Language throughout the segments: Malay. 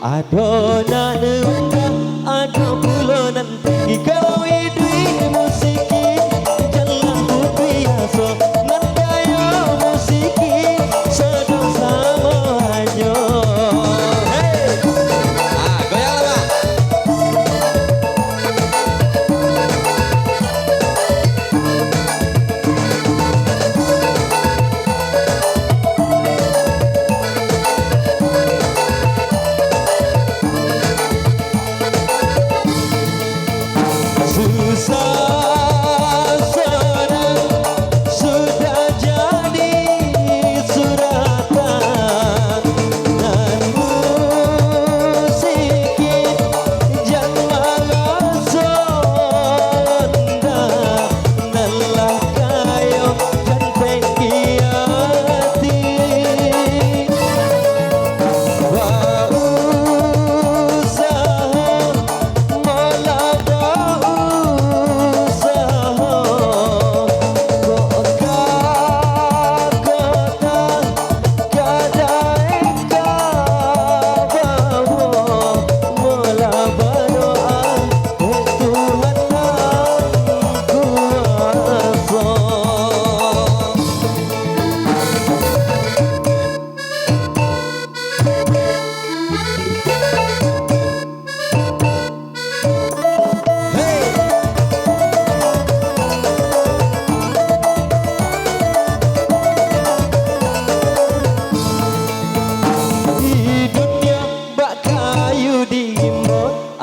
Adonan undang, ada bulonan tinggi kau idui musiki jalan ku biasa nan kaya musiki sedang sama aja. Hey, goyang lah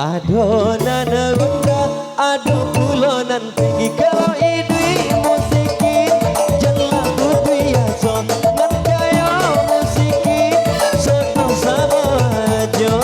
adonan undang, ada bulonan tinggi kau idui musiki jalan ku biasa nan kaya musiki sedang sama aja.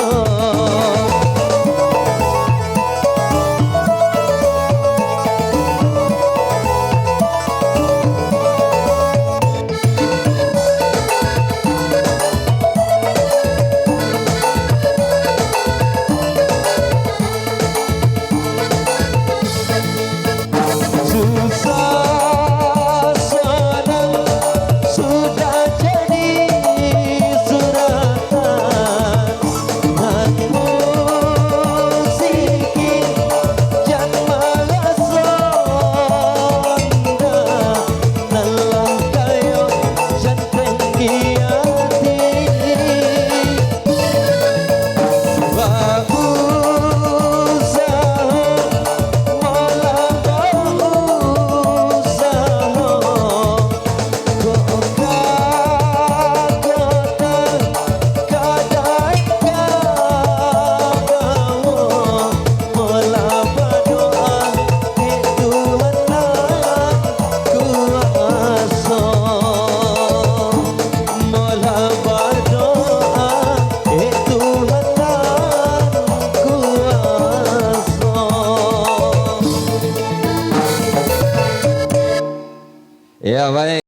Ya, baik.